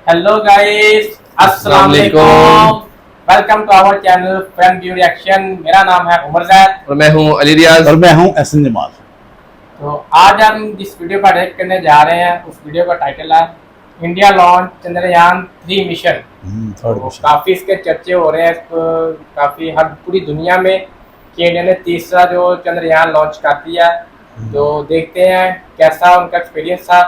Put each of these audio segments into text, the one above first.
Hello guys, अस्सलाम वालेकुम। Welcome to our channel fan view reaction. मेरा नाम है उमर जैद और मैं हूं अली रियाज और मैं हूं एहसन जमाल। तो आज हम जिस वीडियो का रिएक्ट करने जा रहे हैं उस वीडियो का टाइटल है इंडिया लॉन्च चंद्रयान 3 मिशन। तो काफ़ी इसके चर्चे हो रहे हैं, काफ़ी हर पूरी दुनिया में कि इंडिया ने तीसरा जो चंद्रयान लॉन्च कर दिया। तो देखते हैं कैसा उनका एक्सपीरियंस था।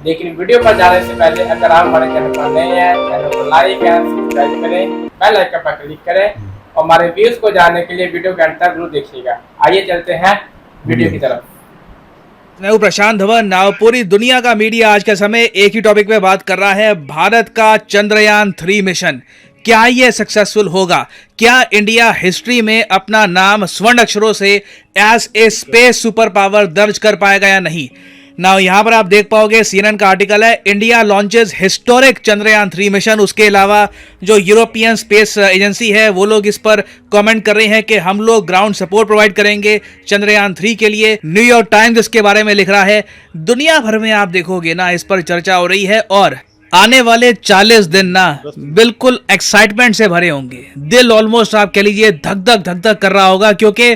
लेकिन वीडियो पर जाने से पहले अगर आप हमारे चैनल पर नए हैं, चैनल को लाइक एंड सब्सक्राइब करें, बेल आइकन पर क्लिक करें और हमारे व्यूज को जानने के लिए वीडियो के अंत तक जरूर देखिएगा। आइए चलते हैं वीडियो की तरफ। मैं हूं प्रशांत धवन। नाउ पूरी दुनिया का मीडिया आज के समय एक ही टॉपिक पे बात कर रहा है, भारत का चंद्रयान 3 मिशन। क्या ये सक्सेसफुल होगा? क्या इंडिया हिस्ट्री में अपना नाम स्वर्ण अक्षरों से as a space super power दर्ज कर पाएगा या नहीं? नाउ यहां पर आप देख पाओगे CNN का आर्टिकल है, India launches historic Chandrayaan 3 mission. उसके अलावा जो यूरोपियन स्पेस एजेंसी है वो लोग इस पर कमेंट कर रहे हैं कि हम लोग ग्राउंड सपोर्ट प्रोवाइड करेंगे चंद्रयान 3 के लिए। न्यूयॉर्क टाइम्स इसके बारे में लिख रहा है। दुनिया भर में आप देखोगे ना, इस पर चर्चा हो रही है और आने वाले 40 दिन ना बिल्कुल एक्साइटमेंट से भरे होंगे। दिल ऑलमोस्ट आप कह लीजिए धक धक कर रहा होगा, क्योंकि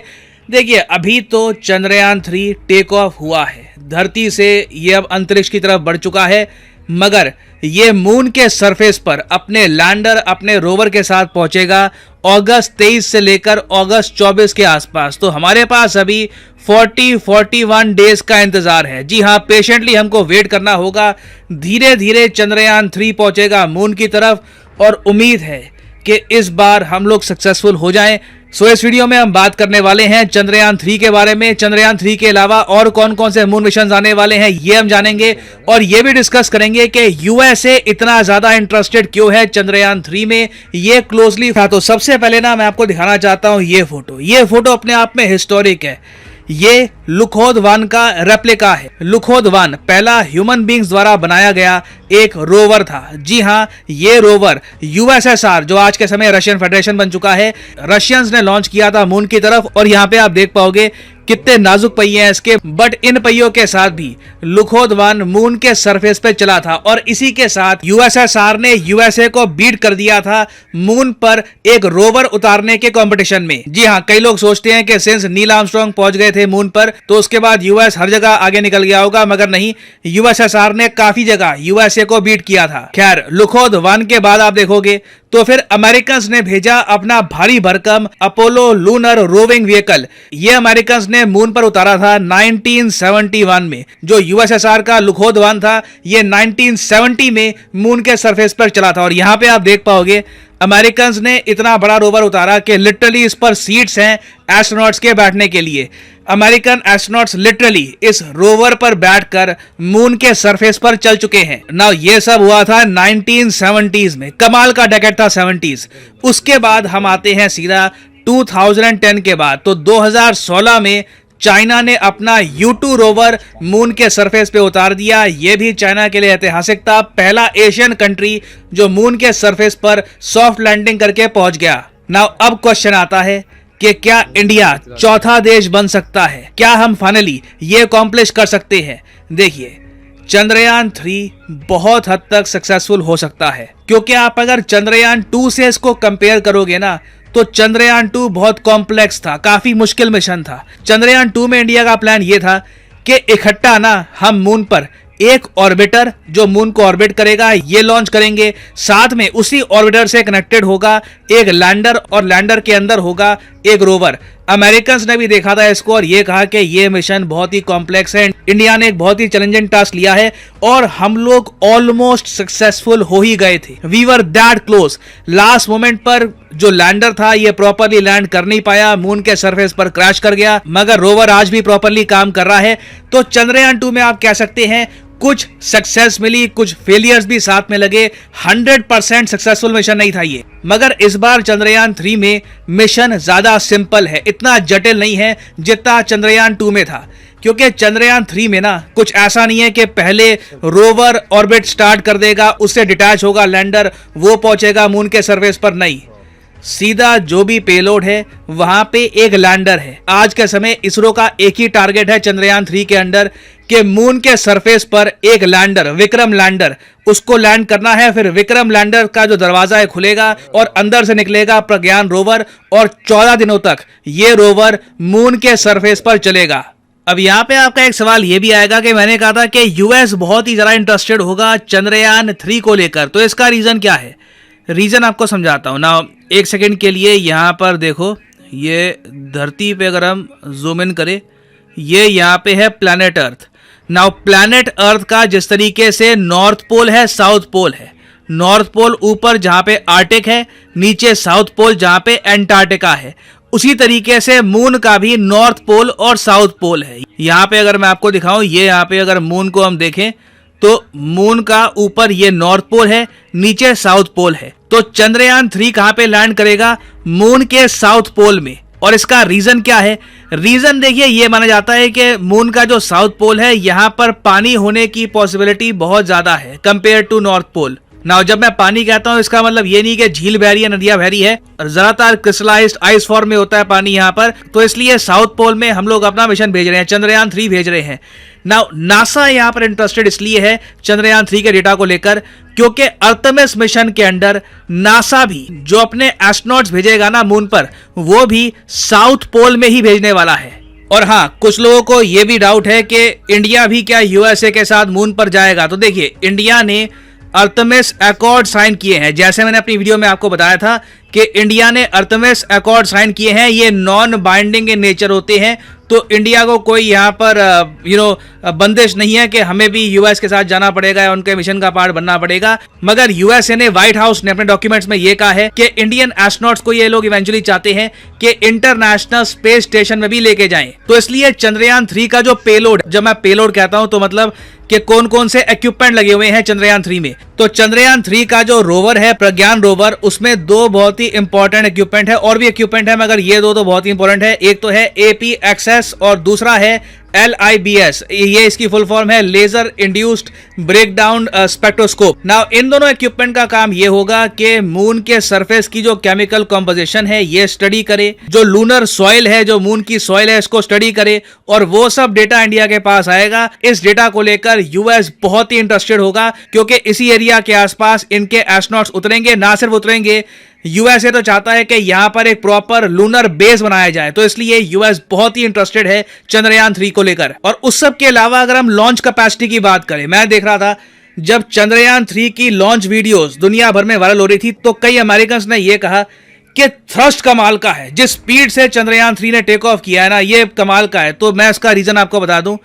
देखिए अभी तो चंद्रयान 3 टेक ऑफ हुआ है, धरती से ये अब अंतरिक्ष की तरफ बढ़ चुका है, मगर ये मून के सरफेस पर अपने लैंडर अपने रोवर के साथ पहुंचेगा अगस्त 23 से लेकर अगस्त 24 के आसपास। तो हमारे पास अभी 41 डेज का इंतजार है। जी हाँ, पेशेंटली हमको वेट करना होगा। धीरे धीरे चंद्रयान 3 पहुंचेगा मून की तरफ और उम्मीद है कि इस बार हम लोग सक्सेसफुल हो जाएं। सो इस वीडियो में हम बात करने वाले हैं चंद्रयान 3 के बारे में। चंद्रयान 3 के अलावा और कौन कौन से मून मिशन आने वाले हैं ये हम जानेंगे और ये भी डिस्कस करेंगे कि यूएसए इतना ज्यादा इंटरेस्टेड क्यों है चंद्रयान 3 में, ये क्लोजली था। तो सबसे पहले ना मैं आपको दिखाना चाहता हूं ये फोटो अपने आप में हिस्टोरिक है। ये लुकोद 1 का रेप्लिका है। लुकोद 1 पहला ह्यूमन बींग्स द्वारा बनाया गया एक रोवर था। जी हाँ, ये रोवर यूएसएसआर जो आज के समय रशियन फेडरेशन बन चुका है, रशियंस ने लॉन्च किया था मून की तरफ। और यहाँ पे आप देख पाओगे कितने नाजुक पहिए हैं इसके, बट इन पहियों के साथ भी लुकोद 1 मून के सरफेस पे चला था और इसी के साथ यूएसएसआर ने यूएसए को बीट कर दिया था मून पर एक रोवर उतारने के कंपटीशन में। जी हाँ, कई लोग सोचते हैं कि सिंस नील आर्मस्ट्रांग पहुंच गए थे मून पर तो उसके बाद यूएस हर जगह आगे निकल गया होगा, मगर नहीं, यूएसएसआर ने काफी जगह यूएसए को बीट किया था। खैर, लुकोद 1 के बाद आप देखोगे तो फिर अमेरिकन्स ने भेजा अपना भारी भरकम अपोलो लूनर रोविंग व्हीकल। ये अमेरिकन्स ने मून पर उतारा था 1971 में। जो यूएसएसआर का लुकोद 1 था ये 1970 में मून के सरफेस पर चला था। और यहां पे आप देख पाओगे अमेरिकन्स ने इतना बड़ा रोवर उतारा कि लिटरली इस पर सीट्स हैं एस्ट्रोनॉट्स के बैठने के लिए। अमेरिकन एस्ट्रोनॉट्स लिटरली इस रोवर पर बैठकर मून के सरफेस पर चल चुके हैं। नाउ ये सब हुआ था 1970s में, कमाल का डेकेड था 70s। उसके बाद हम आते हैं सीधा 2010 के बाद। तो 2016 में चाइना ने अपना U2 रोवर मून के सरफेस पे उतार दिया। यह भी चाइना के लिए ऐतिहासिक था, पहला एशियन कंट्री जो मून के सरफेस पर सॉफ्ट लैंडिंग करके पहुंच गया। नाउ अब क्वेश्चन आता है कि क्या इंडिया चौथा देश बन सकता है? क्या हम फाइनली ये अकॉम्प्लिश कर सकते हैं? देखिए, चंद्रयान 3 बहुत हद तक सक्सेसफुल हो सकता है, क्योंकि आप अगर चंद्रयान 2 से इसको कंपेयर करोगे ना तो चंद्रयान 2 बहुत कॉम्प्लेक्स था, काफी मुश्किल मिशन था। चंद्रयान 2 में इंडिया का प्लान ये था कि इकट्ठा ना हम मून पर एक ऑर्बिटर जो मून को ऑर्बिट करेगा ये लॉन्च करेंगे, साथ में उसी ऑर्बिटर से कनेक्टेड होगा एक लैंडर और लैंडर के अंदर होगा एक रोवर। अमेरिकन्स ने भी देखा था इसको और ये कहा कि ये मिशन बहुत ही कॉम्प्लेक्स है, इंडिया ने एक बहुत ही चैलेंजिंग टास्क लिया है और हम लोग ऑलमोस्ट सक्सेसफुल हो ही गए थे। We were that close. Last moment पर जो लैंडर था ये प्रॉपरली लैंड कर नहीं पाया, मून के सरफेस पर क्रैश कर गया, मगर रोवर आज भी प्रॉपरली काम कर रहा है। तो चंद्रयान 2 में आप कह सकते हैं कुछ सक्सेस मिली, कुछ फेलियर्स भी साथ में लगे। 100% सक्सेसफुल मिशन नहीं था ये, मगर इस बार चंद्रयान 3 में मिशन ज्यादा सिंपल है, इतना जटिल नहीं है जितना चंद्रयान 2 में था। क्योंकि चंद्रयान 3 में ना कुछ ऐसा नहीं है कि पहले रोवर ऑर्बिट स्टार्ट कर देगा, उससे डिटैच होगा लैंडर, वो पहुंचेगा मून के सरफेस पर। नहीं, सीधा जो भी पेलोड है वहां पे एक लैंडर है। आज के समय इसरो का एक ही टारगेट है चंद्रयान 3 के अंडर कि मून के सरफेस पर एक लैंडर, विक्रम लैंडर, उसको लैंड करना है। फिर विक्रम लैंडर का जो दरवाजा है खुलेगा और अंदर से निकलेगा प्रज्ञान रोवर और 14 दिनों तक ये रोवर मून के सरफेस पर चलेगा। अब यहाँ पे आपका एक सवाल ये भी आएगा कि मैंने कहा था कि यूएस बहुत ही ज्यादा इंटरेस्टेड होगा चंद्रयान 3 को लेकर, तो इसका रीजन क्या है? रीजन आपको समझाता हूं ना, एक सेकंड के लिए। यहां पर देखो, ये धरती पे अगर हम जूम इन करें, ये यहां पे है planet earth. Now planet earth का जिस तरीके से नॉर्थ पोल है, साउथ पोल है, नॉर्थ पोल ऊपर जहां पे आर्टिक है, नीचे साउथ पोल जहां पे एंटार्क्टिका है, उसी तरीके से मून का भी नॉर्थ पोल और साउथ पोल है। यहां पे अगर मैं आपको दिखाऊं, ये यहां पे अगर मून को हम देखें तो मून का ऊपर ये नॉर्थ पोल है, नीचे साउथ पोल है। तो चंद्रयान 3 कहां पे लैंड करेगा? मून के साउथ पोल में। और इसका रीजन क्या है? रीजन देखिए, ये माना जाता है कि मून का जो साउथ पोल है यहां पर पानी होने की पॉसिबिलिटी बहुत ज्यादा है compare to north pole. Now जब मैं पानी कहता हूं, इसका मतलब ये नहीं कि झील बह रही है, नदियां बह रही है, ज्यादातर क्रिस्टलाइज्ड आइस फॉर्म में होता है पानी यहाँ पर। तो इसलिए साउथ पोल में हम लोग अपना मिशन भेज रहे हैं, चंद्रयान 3 भेज रहे हैं। नाउ नासा यहाँ पर इंटरेस्टेड इसलिए है चंद्रयान 3 के डेटा को लेकर क्योंकि अर्थमिस मिशन के अंडर नासा भी जो अपने एस्ट्रोनॉट्स भेजेगा ना मून पर, वो भी साउथ पोल में ही भेजने वाला है। और हाँ, कुछ लोगों को यह भी डाउट है कि इंडिया भी क्या यूएसए के साथ मून पर जाएगा। तो देखिए, इंडिया ने अर्थमिस अकॉर्ड साइन किए हैं। जैसे मैंने अपनी वीडियो में आपको बताया था कि इंडिया ने अर्थमिस अकॉर्ड साइन किए हैं, ये नॉन बाइंडिंग इन नेचर होते हैं। तो इंडिया को कोई यहाँ पर बंदिश नहीं है कि हमें भी यूएस के साथ जाना पड़ेगा या उनके मिशन का पार्ट बनना पड़ेगा। मगर यूएसए ने, व्हाइट हाउस ने अपने डॉक्यूमेंट्स में ये कहा है कि इंडियन एस्ट्रोनॉट्स को ये लोग इवेंचुअली चाहते हैं कि इंटरनेशनल स्पेस स्टेशन में भी लेके जाएं। तो इसलिए चंद्रयान 3 का जो पेलोड, जब मैं पेलोड कहता हूं तो मतलब कि कौन कौन से इक्विपमेंट लगे हुए हैं चंद्रयान 3 में। तो चंद्रयान 3 का जो रोवर है, प्रज्ञान रोवर, उसमें दो बहुत ही इंपॉर्टेंट इक्विपमेंट है, और भी इक्विपमेंट है मगर ये दो तो बहुत ही इंपॉर्टेंट है। एक तो है APXS और दूसरा है LIBS। ये इसकी फुल फॉर्म है laser induced breakdown spectroscope. Now इन दोनों इक्विपमेंट का काम ये होगा कि मून के सरफेस की जो केमिकल कॉम्पोजिशन है ये स्टडी करे, जो लूनर सॉइल है, जो मून की सॉइल है, इसको स्टडी करे, और वो सब डेटा इंडिया के पास आएगा। इस डेटा को लेकर यूएस बहुत ही इंटरेस्टेड होगा क्योंकि इसी एरिया के आसपास इनके एस्ट्रोनॉट्स उतरेंगे। ना सिर्फ उतरेंगे, यूएसए तो चाहता है कि यहां पर एक प्रॉपर लूनर बेस बनाया जाए। तो इसलिए यूएस बहुत ही इंटरेस्टेड है चंद्रयान 3 को लेकर। और उस सब के अलावा अगर हम लॉन्च कैपेसिटी की बात करें, मैं देख रहा था जब चंद्रयान 3 की लॉन्च वीडियोस दुनिया भर में वायरल हो रही थी तो कई अमेरिकन्स ने यह कहा कि थ्रस्ट कमाल का है, जिस स्पीड से चंद्रयान 3 ने टेक ऑफ किया है ना, ये कमाल का है। तो मैं इसका रीजन आपको बता दूं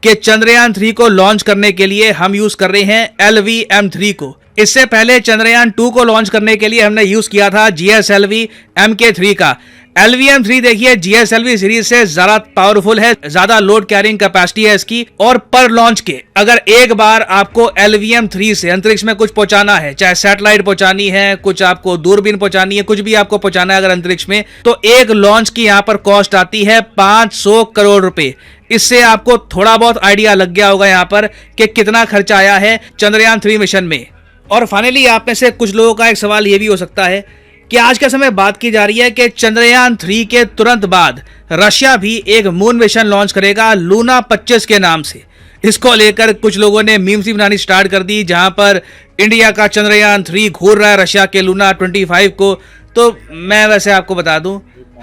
कि चंद्रयान 3 को लॉन्च करने के लिए हम यूज कर रहे हैं LVM-3 को। इससे पहले चंद्रयान 2 को लॉन्च करने के लिए हमने यूज किया था GSLV Mk3 का। LVM-3 देखिए GSLV सीरीज से ज्यादा पावरफुल है, ज्यादा लोड कैरिंग कैपेसिटी है इसकी, और पर लॉन्च के अगर एक बार आपको LVM-3 से अंतरिक्ष में कुछ पहुंचाना है, चाहे सैटेलाइट पहुंचानी है, कुछ आपको दूरबीन पहुंचानी है, कुछ भी आपको पहुंचाना है अगर अंतरिक्ष में, तो एक लॉन्च की यहां पर कॉस्ट आती है 500 करोड़ रुपए। इससे आपको थोड़ा बहुत आइडिया लग गया होगा यहां पर कि कितना खर्चा आया है चंद्रयान 3 मिशन में। और फाइनली आप में से कुछ लोगों का एक सवाल यह भी हो सकता है कि आज के समय बात की जा रही है कि चंद्रयान 3 के तुरंत बाद रशिया भी एक मून मिशन लॉन्च करेगा लूना 25 के नाम से। इसको लेकर कुछ लोगों ने मीम्स भी बनानी स्टार्ट कर दी, जहां पर इंडिया का चंद्रयान 3 घूर रहा है रशिया के लूना 25 को। तो मैं वैसे आपको बता दूं,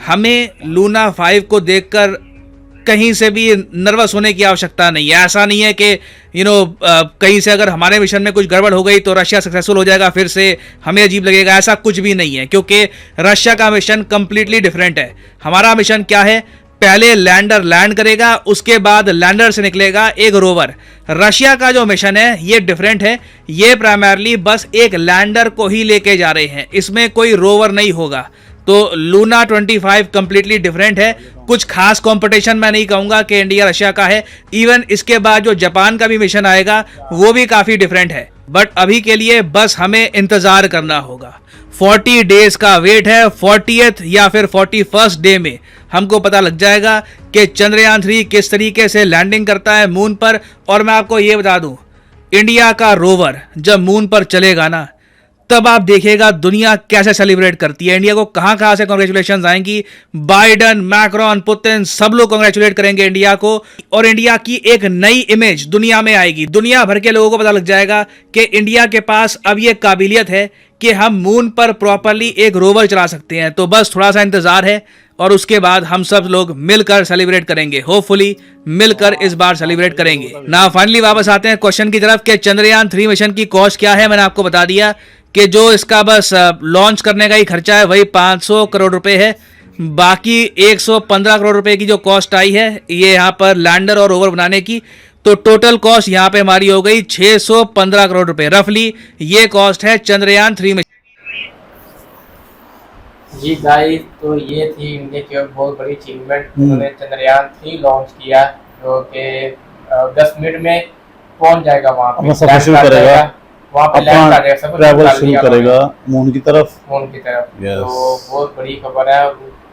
हमें लूना 5 को देखकर कहीं से भी नर्वस होने की आवश्यकता नहीं है। ऐसा नहीं है कि कहीं से अगर हमारे मिशन में कुछ गड़बड़ हो गई तो रशिया सक्सेसफुल हो जाएगा, फिर से हमें अजीब लगेगा, ऐसा कुछ भी नहीं है। क्योंकि रशिया का मिशन कंप्लीटली डिफरेंट है। हमारा मिशन क्या है, पहले लैंडर लैंड करेगा, उसके बाद लैंडर से निकलेगा एक रोवर। रशिया का जो मिशन है ये डिफरेंट है, ये प्राइमरली बस एक लैंडर को ही लेके जा रहे हैं, इसमें कोई रोवर नहीं होगा। तो लूना 25 कंप्लीटली डिफरेंट है। कुछ खास कंपटीशन मैं नहीं कहूंगा कि इंडिया रशिया का है। इवन इसके बाद जो जापान का भी मिशन आएगा वो भी काफी डिफरेंट है। बट अभी के लिए बस हमें इंतजार करना होगा। 40 डेज का वेट है। 40th या फिर 41st डे में हमको पता लग जाएगा कि चंद्रयान 3 किस तरीके से लैंडिंग करता है मून पर। और मैं आपको ये बता दूं, इंडिया का रोवर जब मून पर चलेगा ना, तब आप देखिएगा दुनिया कैसे सेलिब्रेट करती है, इंडिया को कहां से कॉन्ग्रेचुलेशन आएंगी। बाइडन, मैक्रोन, पुतिन सब लोग कॉन्ग्रेचुलेट करेंगे इंडिया को, और इंडिया की एक नई इमेज दुनिया में आएगी। दुनिया भर के लोगों को पता लग जाएगा कि इंडिया के पास अब यह काबिलियत है कि हम मून पर प्रॉपरली एक रोवर चला सकते हैं। तो बस थोड़ा सा इंतजार है और उसके बाद हम सब लोग मिलकर सेलिब्रेट करेंगे, होपफुली मिलकर इस बार सेलिब्रेट करेंगे ना। फाइनली वापस आते हैं क्वेश्चन की तरफ कि चंद्रयान 3 मिशन की कॉस्ट क्या है। मैंने आपको बता दिया कि जो इसका बस लॉन्च करने का ही खर्चा है वही 500 करोड़ रुपए है। बाकी 115 करोड़ रुपए की जो कॉस्ट आई है ये यहाँ पर लैंडर और रोवर बनाने की, तो टोटल कॉस्ट यहाँ पे हमारी हो गई 615 करोड़ रुपए। रफली ये कॉस्ट है चंद्रयान 3 मिशन। जी गाइस, तो ये थी इंडिया की बहुत बड़ी अचीवमेंट। उन्होंने चंद्रयान 3 लॉन्च किया जो कि 10 मिनट में पहुंच जाएगा वहाँ पे, सफर शुरू करेगा, वहाँ पे लैंड कर जाएगा, ट्रैवल शुरू करेगा मून की तरफ। तो बहुत बड़ी खबर है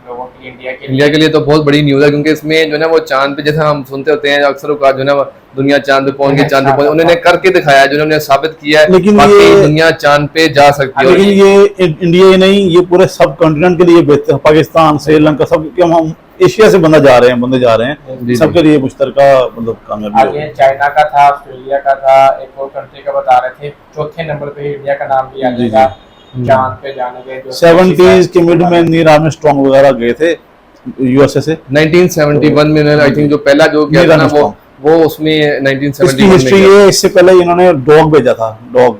लोगों की, इंडिया के लिए तो बहुत बड़ी न्यूज़ है, क्योंकि इसमें जो है ना वो चांद पे, जैसा हम सुनते होते हैं अक्सर जो है ना दुनिया चांद पे पहुंच गई, चांद पे पहुंच, उन्होंने करके दिखाया, जो उन्होंने साबित किया है। लेकिन ये दुनिया चांद पे जा सकती है। लेकिन ये इंडिया ही नहीं, ये पूरे सब कॉन्टिनेंट के लिए बेहतर है। पाकिस्तान, श्रीलंका, सब के हम एशिया से बंदे जा रहे हैं, सबके लिए मुश्तरका मतलब कामयाबी। आगे चाइना का था, ऑस्ट्रेलिया का था, एक और कंट्री का बता रहे थे। चौथे नंबर पे इंडिया का नाम भी आ जाएगा चांद पे जाने के। 70s के मिड में नील आर्मस्ट्रांग वगैरह गए थे यूएसए से 1971 में। आई थिंक जो पहला जो गया था ना वो उसमें 1971 में। हिस्ट्री है, इससे पहले इन्होंने डॉग भेजा था, डॉग,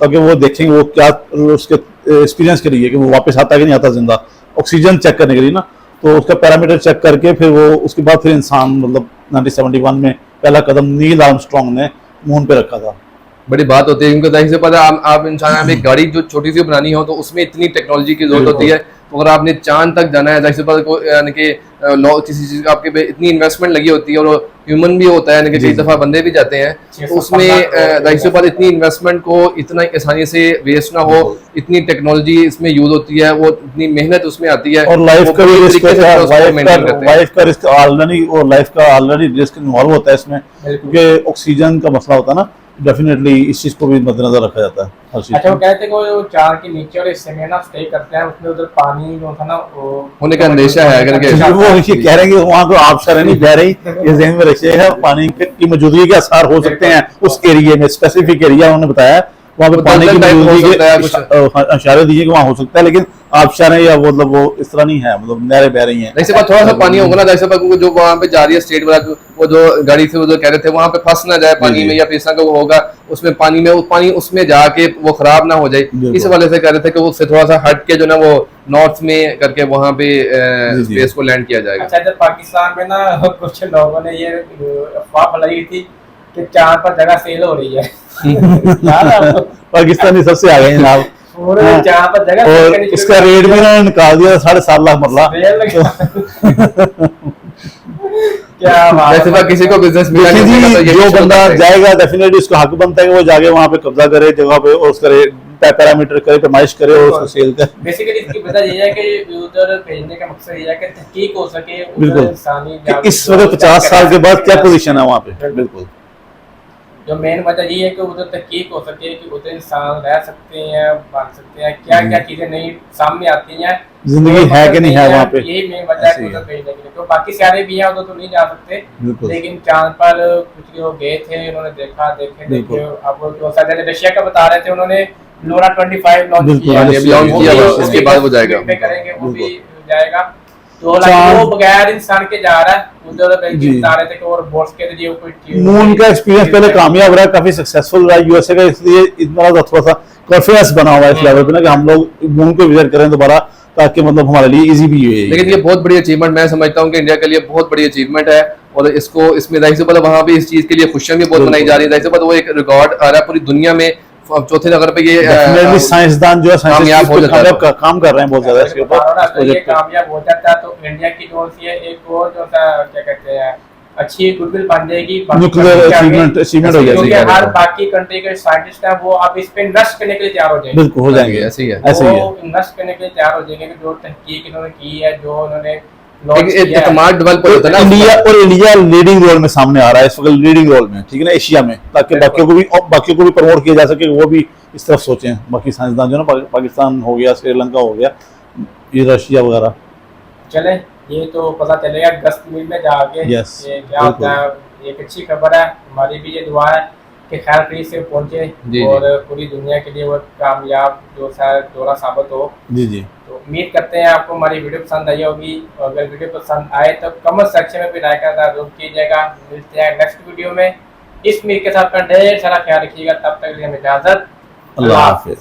ताकि वो देखेंगे वो क्या उसके एक्सपीरियंस के लिए कि वो वापस आता है कि नहीं आता जिंदा, ऑक्सीजन चेक करने के लिए ना। तो उसका पैरामीटर चेक करके फिर वो उसके बाद फिर इंसान मतलब 1971 में पहला कदम नील आर्मस्ट्रांग ने मून पे रखा था। बड़ी बात होती है, क्योंकि जाहिर सी बात है आप इंसान एक गाड़ी जो छोटी सी बनानी हो तो उसमें इतनी टेक्नोलॉजी की जरूरत होती है। तो अगर आपने चांद तक जाना है, जाहिर सी बात को यानी कि किसी चीज का आपके पे इतनी इन्वेस्टमेंट लगी होती है, और ह्यूमन भी होता है, यानी कि कई दफा बंदे भी जाते हैं, तो उसमें जाहिर सी बात इतनी इन्वेस्टमेंट को इतना आसानी से वेस्ट ना हो, इतनी टेक्नोलॉजी इसमें यूज होती है, वो इतनी मेहनत उसमें आती है, और लाइफ का भी रिस्क ऑलरेडी रिस्क इन्वॉल्व होता है इसमें, क्योंकि ऑक्सीजन का मसला होता है ना, डेफिनेटली इस चीज को भी मद्देनजर रखा जाता है हर चीज। अच्छा, वो कहते हैं कि वो चांद के नीचे और हिस्से में ना स्टे करते हैं, उसमें उधर पानी जो था ना वो होने का अंदेशा है। अगर वो ये कह रहे हैं कि वहाँ तो आबशारें नहीं बह रही, ये ज़हन में रखिएगा, पानी की मौजूदगी के आसार हो सकते हैं उस एरिया में, स्पेसिफिक एरिया उन्होंने बताया वहाँ पे पानी की मौजूदगी के इशारे दिए कि वहाँ हो सकता है, लेकिन आबशारें या मतलब वो इस तरह नहीं है, मतलब नहरें बह रही हैं। जैसे बात थोड़ा सा पानी होगा ना, जैसे क्योंकि जो वहाँ पे जा रही है स्टेट वाला, वो जो गाड़ी से वो जो कह रहे थे वहाँ पे फंस ना जाए पानी में, या फिर का वो होगा उसमें पानी में, पानी उसमें जाके वो खराब ना हो जाए, इस वाले से कह रहे थे कि उससे थोड़ा सा हट के जो ना वो नॉर्थ में करके वहाँ पे स्पेस को लैंड किया जाएगा। अच्छा, जब पाकिस्तान में ना कुछ लोगों ने ये अफवाह फैलाई थी कि चांद पर जगह सेल हो रही है पाकिस्तानी सबसे आ गए जनाब, चांद पर जगह, और उसका रेट भी उन्होंने निकाल दिया 7.5 लाख मरला। क्या बात, किसी को बिजनेस मिला जी, जो बंदा जाएगा डेफिनेटली उसका हक बनता है कि वो जाके वहाँ पे कब्जा करे जगह पे, और उसका पैरामीटर करे, पैमाइश करे और उसको सेल करे। बेसिकली इसकी वजह ये है कि उधर भेजने का मकसद ये है कि तहकीक हो सके बिल्कुल इंसानी इस वक्त 50 साल के बाद क्या पोजीशन है वहाँ पे। बिल्कुल, जो मेन वजह ये है कि उधर तहकीक हो सके कि उधर इंसान रह सकते हैं, बन सकते हैं, क्या क्या चीजें नई सामने आती हैं, जिंदगी है कि नहीं है वहाँ पे, यही मेन वजह है उधर भेजने के लिए। तो बाकी सारे भी हैं, उधर तो नहीं जा सकते, लेकिन चांद पर कुछ लोग गए थे, उन्होंने देखा देखे। अब जो सैटेलाइट रशिया का बता रहे थे, उन्होंने लोरा 25 लॉन्च किया, उसके बाद वो जाएगा, करेंगे वो भी जाएगा। तो वो बगैर इंसान के जा रहा है, उधर बता रहे थे कि और बोट्स के जरिए कोई मून का एक्सपीरियंस पहले कामयाब रहा, काफी सक्सेसफुल रहा यूएसए का, इसलिए इतना थोड़ा सा कॉन्फिडेंस बना हुआ है इस लेवल पे ना कि हम लोग मून को विजिट करें दोबारा, ताकि मतलब हमारे लिए इजी भी है। लेकिन ये बहुत बड़ी अचीवमेंट मैं समझता हूँ कि इंडिया के लिए बहुत बड़ी अचीवमेंट है, और इसको इसमें जाहिर सी बात वहाँ पे इस चीज के लिए खुशियां भी बहुत मनाई जा रही है। जाहिर सी बात वो एक रिकॉर्ड आ रहा है पूरी दुनिया में, चौथे नंबर पे ये साइंसदान जो है कामयाब काम कर रहे हैं बहुत ज्यादा इसके ऊपर। ये कामयाब हो जाता है तो इंडिया की जो सी है एक और जो सा क्या कहते हैं अच्छी गुडविल बन जाएगी, न्यूक्लियर अचीवमेंट हो जाएगी। हर बाकी कंट्री के साइंटिस्ट हैं वो अब इस पे नष्ट करने के लिए तैयार हो जाएंगे। बिल्कुल हो जाएंगे, ऐसे ही है, ऐसे ही है, नष्ट करने के लिए तैयार हो जाएंगे कि जो तहकीक इन्होंने की है, जो उन्होंने launch एक किया है। एतमाद डेवलप होता है ना इंडिया लीडिंग रोल में सामने आ रहा है इस वक्त, लीडिंग रोल में, ठीक है ना, एशिया में, ताकि बाकियों को भी प्रमोट किया जा सके, वो भी इस तरफ सोचें। बाकी साइंसदान जो ना, पाकिस्तान हो गया, श्रीलंका हो गया, ये रशिया वगैरह। चले, ये तो पता चलेगा अगस्त में जाके Yes, ये क्या होता है। एक अच्छी खबर है, हमारी भी ये दुआ है कि खैर खैरियत से पहुंचे जी, और पूरी दुनिया के लिए वो कामयाब जो शायद दौरा साबित हो। जी जी। तो उम्मीद करते हैं आपको हमारी वीडियो पसंद आई होगी, और अगर वीडियो पसंद आए तो कमेंट सेक्शन में भी लाइक करना जरूर कीजिएगा। मिलते हैं नेक्स्ट वीडियो में। इस उम्मीद के साथ ढेर सारा ख्याल रखिएगा, तब तक के लिए हमें इजाजत। अल्लाह हाफिज।